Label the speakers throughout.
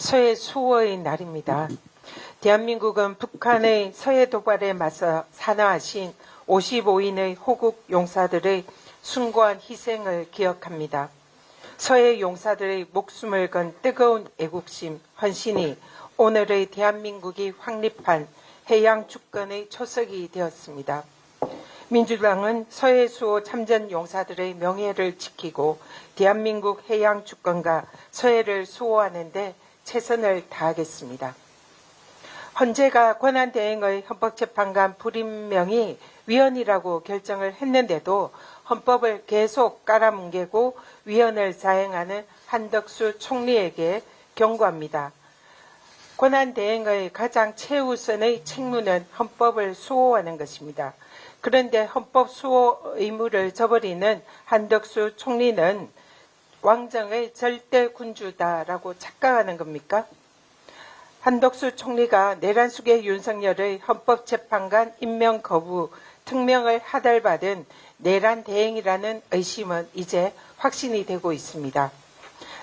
Speaker 1: 서해 수호의 날입니다. 대한민국은 북한의 서해 도발에 맞서 산화하신 55인의 호국 용사들의 숭고한 희생을 기억합니다. 서해 용사들의 목숨을 건 뜨거운 애국심, 헌신이 오늘의 대한민국이 확립한 해양 주권의 초석이 되었습니다. 민주당은 서해 수호 참전 용사들의 명예를 지키고 대한민국 해양 주권과 서해를 수호하는 데 최선을 다하겠습니다. 헌재가 권한대행의 헌법재판관 불임명이 위헌이라고 결정을 했는데도 헌법을 계속 깔아뭉개고 위헌을 자행하는 한덕수 총리에게 경고합니다. 권한대행의 가장 최우선의 책무는 헌법을 수호하는 것입니다. 그런데 헌법 수호 의무를 저버리는 한덕수 총리는 왕정의 절대 군주다라고 착각하는 겁니까? 한덕수 총리가 내란숙의 윤석열의 헌법재판관 임명 거부, 특명을 하달받은 내란 대행이라는 의심은 이제 확신이 되고 있습니다.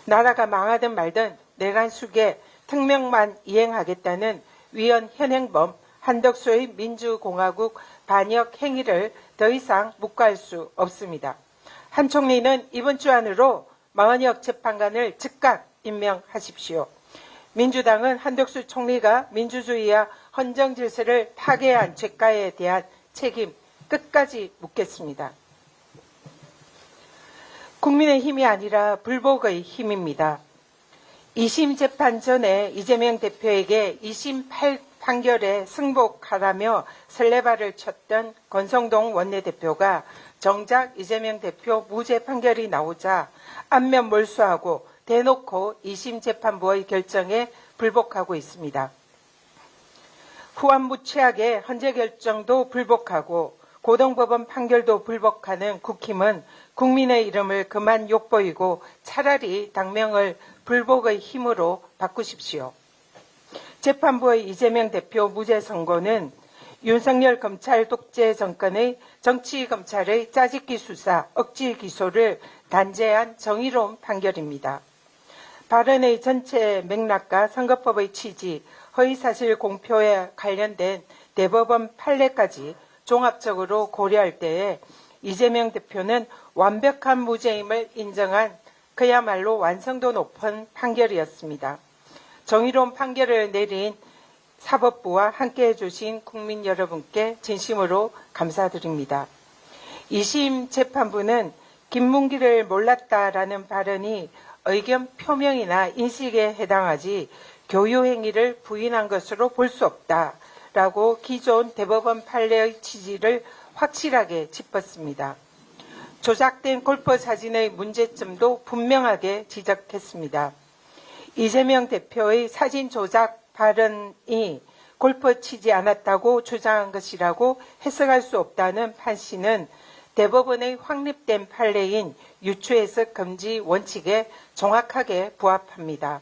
Speaker 1: 나라가 망하든 말든 내란숙의 특명만 이행하겠다는 위헌 현행범 한덕수의 민주공화국 반역 행위를 더 이상 묵과할 수 없습니다. 한 총리는 이번 주 안으로 마은혁 재판관을 즉각 임명하십시오. 민주당은 한덕수 총리가 민주주의와 헌정질서를 파괴한 죄가에 대한 책임 끝까지 묻겠습니다. 국민의힘이 아니라 불복의 힘입니다. 2심 재판 전에 이재명 대표에게 2심 판결에 승복하라며 설레발을 쳤던 권성동 원내대표가 정작 이재명 대표 무죄 판결이 나오자 안면 몰수하고 대놓고 2심 재판부의 결정에 불복하고 있습니다. 후한무치하게 헌재 결정도 불복하고 고등법원 판결도 불복하는 국힘은 국민의 이름을 그만 욕보이고 차라리 당명을 불복의 힘으로 바꾸십시오. 재판부의 이재명 대표 무죄 선고는 윤석열 검찰 독재 정권의 정치검찰의 짜집기 수사, 억지 기소를 단죄한 정의로운 판결입니다. 발언의 전체 맥락과 선거법의 취지, 허위사실 공표에 관련된 대법원 판례까지 종합적으로 고려할 때에 이재명 대표는 완벽한 무죄임을 인정한 그야말로 완성도 높은 판결이었습니다. 정의로운 판결을 내린 사법부와 함께해 주신 국민 여러분께 진심으로 감사드립니다. 2심 재판부는 김문기를 몰랐다라는 발언이 의견 표명이나 인식에 해당하지 교유행위를 부인한 것으로 볼 수 없다라고 기존 대법원 판례의 취지를 확실하게 짚었습니다. 조작된 골프 사진의 문제점도 분명하게 지적했습니다. 이재명 대표의 사진 조작 발언이 골프 치지 않았다고 주장한 것이라고 해석할 수 없다는 판시는 대법원의 확립된 판례인 유추해석 금지 원칙에 정확하게 부합합니다.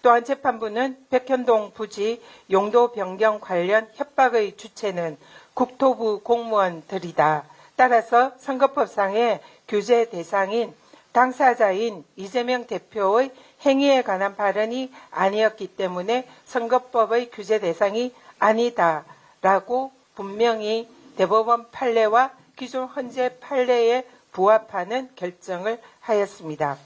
Speaker 1: 또한 재판부는 백현동 부지 용도 변경 관련 협박의 주체는 국토부 공무원들이다. 따라서 선거법상의 규제 대상인 당사자인 이재명 대표의 행위에 관한 발언이 아니었기 때문에 선거법의 규제 대상이 아니다라고 분명히 대법원 판례와 기존 헌재 판례에 부합하는 결정을 하였습니다.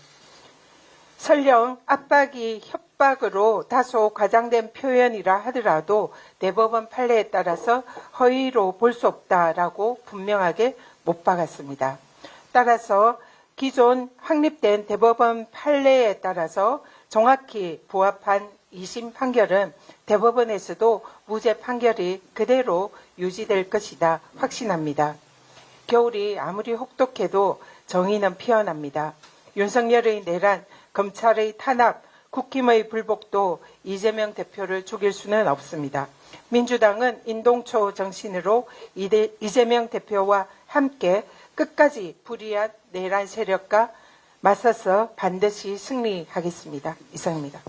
Speaker 1: 설령 압박이 협박으로 다소 과장된 표현이라 하더라도 대법원 판례에 따라서 허위로 볼 수 없다라고 분명하게 못 박았습니다. 따라서 기존 확립된 대법원 판례에 따라서 정확히 부합한 2심 판결은 대법원에서도 무죄 판결이 그대로 유지될 것이다 확신합니다. 겨울이 아무리 혹독해도 정의는 피어납니다. 윤석열의 내란, 검찰의 탄압, 국힘의 불복도 이재명 대표를 죽일 수는 없습니다. 민주당은 인동초 정신으로 이재명 대표와 함께 끝까지 불의한 내란 세력과 맞서서 반드시 승리하겠습니다. 이상입니다.